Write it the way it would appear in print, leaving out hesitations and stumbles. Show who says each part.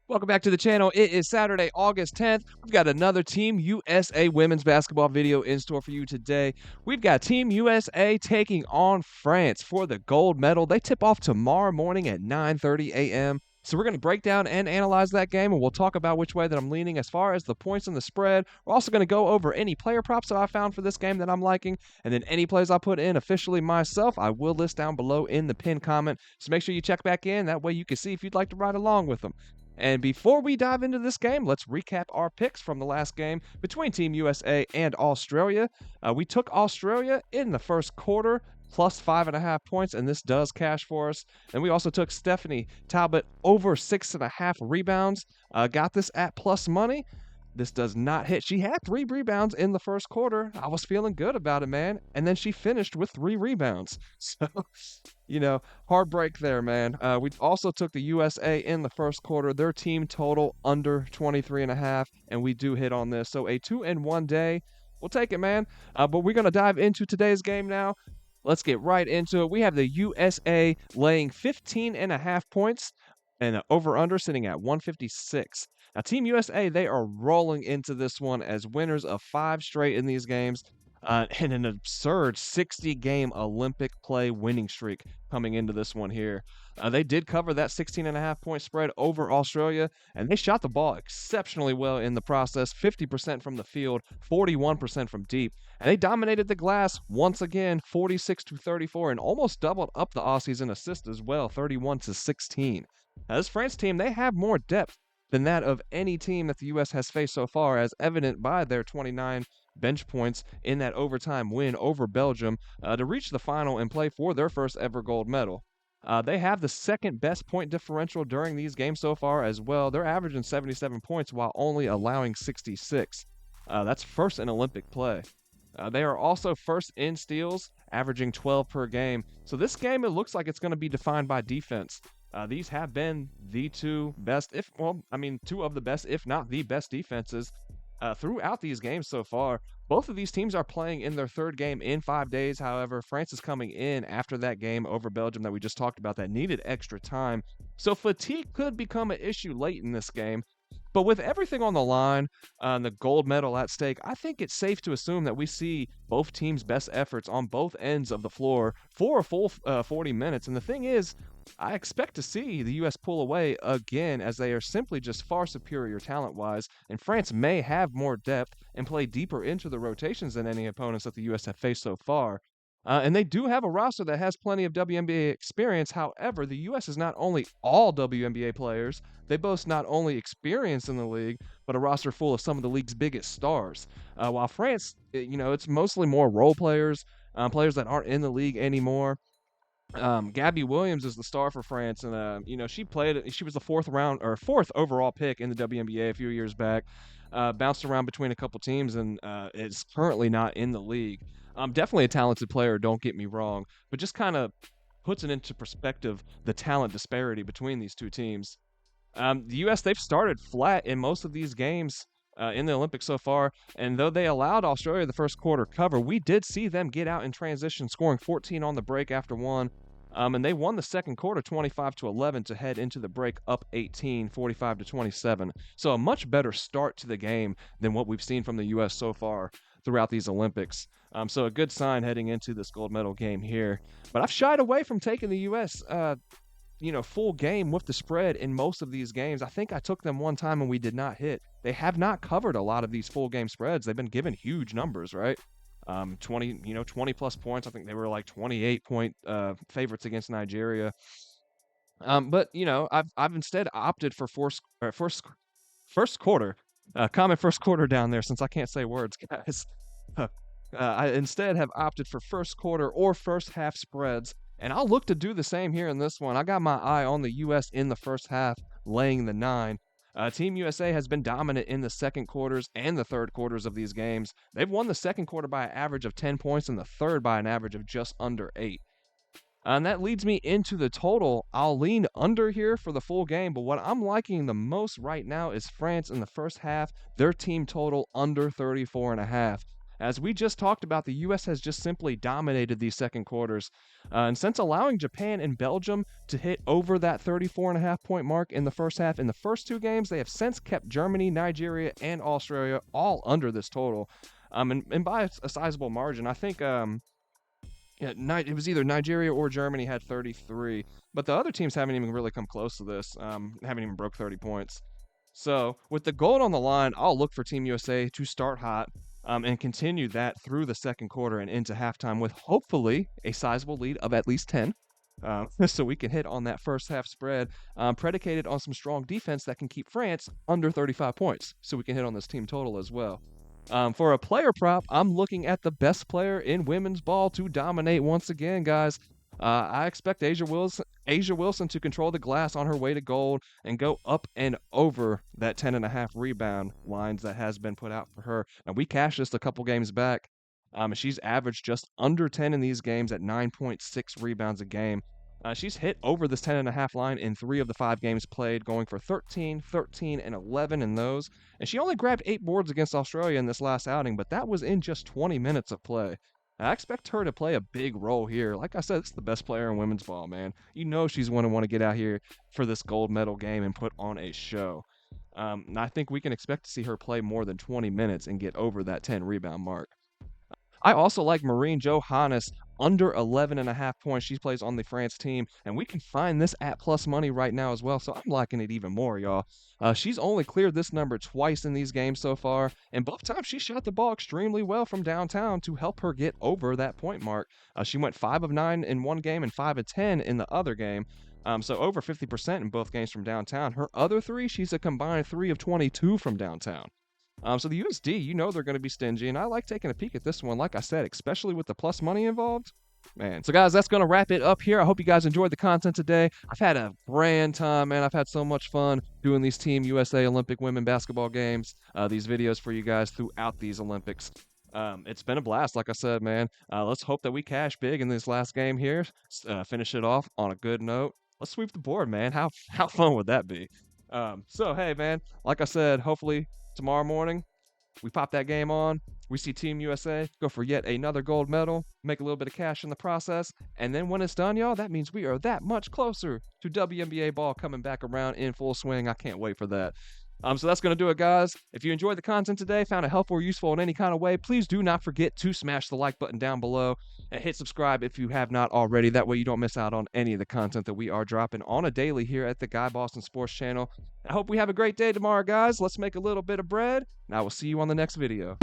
Speaker 1: Welcome back to the channel. It is Saturday, August 10th. We've got another Team USA women's basketball video in store for you today. We've got Team USA taking on France for the gold medal. They tip off tomorrow morning at 9:30 a.m. So we're going to break down and analyze that game, and we'll talk about which way that I'm leaning as far as the points and the spread. We're also going to go over any player props that I found for this game that I'm liking, and then any plays I put in officially myself, I will list down below in the pinned comment. So make sure you check back in. That way you can see if you'd like to ride along with them. And before we dive into this game, let's recap our picks from the last game between Team USA and Australia. We took Australia in the first quarter, plus 5.5 points, and this does cash for us. And we also took Stephanie Talbot over 6.5 rebounds, got this at plus money. This does not hit. She had 3 rebounds in the first quarter. I was feeling good about it, man. And then she finished with 3 rebounds. So, heartbreak there, man. We also took the USA in the first quarter. Their team total under 23.5, and we do hit on this. So a 2-1 day. We'll take it, man. But we're going to dive into today's game now. Let's get right into it. We have the USA laying 15.5 points and over-under sitting at 156. Now, Team USA, they are rolling into this one as winners of 5 straight in these games and an absurd 60-game Olympic play winning streak coming into this one here. They did cover that 16.5-point spread over Australia, and they shot the ball exceptionally well in the process, 50% from the field, 41% from deep. And they dominated the glass once again, 46-34, and almost doubled up the Aussies in assists as well, 31-16. Now, this France team, they have more depth than that of any team that the U.S. has faced so far, as evident by their 29 bench points in that overtime win over Belgium to reach the final and play for their first ever gold medal. They have the second best point differential during these games so far as well. They're averaging 77 points while only allowing 66. That's first in Olympic play. They are also first in steals, averaging 12 per game. So this game, it looks like it's going to be defined by defense. These have been the two of the best, if not the best defenses throughout these games so far. Both of these teams are playing in their third game in 5 days. However, France is coming in after that game over Belgium that we just talked about that needed extra time. So fatigue could become an issue late in this game. But with everything on the line and the gold medal at stake, I think it's safe to assume that we see both teams' best efforts on both ends of the floor for a full 40 minutes. And the thing is, I expect to see the U.S. pull away again, as they are simply just far superior talent-wise, and France may have more depth and play deeper into the rotations than any opponents that the U.S. have faced so far. And they do have a roster that has plenty of WNBA experience. However, the U.S. is not only all WNBA players, they boast not only experience in the league, but a roster full of some of the league's biggest stars. While France, it's mostly more role players, players that aren't in the league anymore. Gabby Williams is the star for France, and she was the fourth overall pick in the WNBA a few years back. Bounced around between a couple teams and is currently not in the league. Definitely a talented player, don't get me wrong, but just kind of puts it into perspective, the talent disparity between these two teams. The U.S., they've started flat in most of these games in the Olympics so far, and though they allowed Australia the first quarter cover, we did see them get out in transition, scoring 14 on the break after one. And they won the second quarter 25-11 to head into the break up 18, 45-27. So a much better start to the game than what we've seen from the U.S. so far throughout these Olympics. So a good sign heading into this gold medal game here. But I've shied away from taking the U.S. Full game with the spread in most of these games. I think I took them one time and we did not hit. They have not covered a lot of these full game spreads. They've been given huge numbers, right? 20 plus points. I think they were like 28-point favorites against Nigeria. But I've instead opted for first quarter. Comment first quarter down there, since I can't say words, guys. I instead have opted for first quarter or first half spreads, and I'll look to do the same here in this one. I got my eye on the U.S. in the first half, laying the 9. Team USA has been dominant in the second quarters and the third quarters of these games. They've won the second quarter by an average of 10 points and the third by an average of just under 8. And that leads me into the total. I'll lean under here for the full game, but what I'm liking the most right now is France in the first half, their team total under 34.5. As we just talked about, the U.S. has just simply dominated these second quarters. And since allowing Japan and Belgium to hit over that 34.5 point mark in the first half in the first two games, they have since kept Germany, Nigeria, and Australia all under this total. And by a sizable margin. I think yeah, it was either Nigeria or Germany had 33, but the other teams haven't even really come close to this. Haven't even broke 30 points. So with the gold on the line, I'll look for Team USA to start hot and continue that through the second quarter and into halftime with hopefully a sizable lead of at least 10. So we can hit on that first half spread predicated on some strong defense that can keep France under 35 points. So we can hit on this team total as well. For a player prop, I'm looking at the best player in women's ball to dominate once again, guys. I expect Asia Wilson to control the glass on her way to gold and go up and over that 10.5 rebound lines that has been put out for her. Now, we cashed this a couple games back. She's averaged just under 10 in these games at 9.6 rebounds a game. She's hit over this 10.5 line in 3 of the 5 games played, going for 13, 13, and 11 in those. And she only grabbed 8 boards against Australia in this last outing, but that was in just 20 minutes of play. I expect her to play a big role here. Like I said, it's the best player in women's ball, man. You know she's going to want to get out here for this gold medal game and put on a show. And I think we can expect to see her play more than 20 minutes and get over that 10 rebound mark. I also like Marine Johannes under 11.5 points. She plays on the France team, and we can find this at plus money right now as well, so I'm liking it even more, y'all. She's only cleared this number twice in these games so far, and both times she shot the ball extremely well from downtown to help her get over that point mark. She went 5 of 9 in one game and 5 of 10 in the other game. So over 50% in both games from downtown. Her other 3, she's a combined 3 of 22 from downtown. So the USD, you know they're going to be stingy, and I like taking a peek at this one, like I said, especially with the plus money involved. Man. So, guys, that's going to wrap it up here. I hope you guys enjoyed the content today. I've had a grand time, man. I've had so much fun doing these Team USA Olympic women basketball games, these videos for you guys throughout these Olympics. It's been a blast, like I said, man. Let's hope that we cash big in this last game here, finish it off on a good note. Let's sweep the board, man. How fun would that be? So, hey, man, like I said, hopefully tomorrow morning, we pop that game on. We see Team USA go for yet another gold medal, make a little bit of cash in the process. And then when it's done, y'all, that means we are that much closer to WNBA ball coming back around in full swing. I can't wait for that. So that's going to do it, guys. If you enjoyed the content today, found it helpful or useful in any kind of way, please do not forget to smash the like button down below and hit subscribe if you have not already. That way you don't miss out on any of the content that we are dropping on a daily here at the Guy Boston Sports Channel. I hope we have a great day tomorrow, guys. Let's make a little bit of bread, and I will see you on the next video.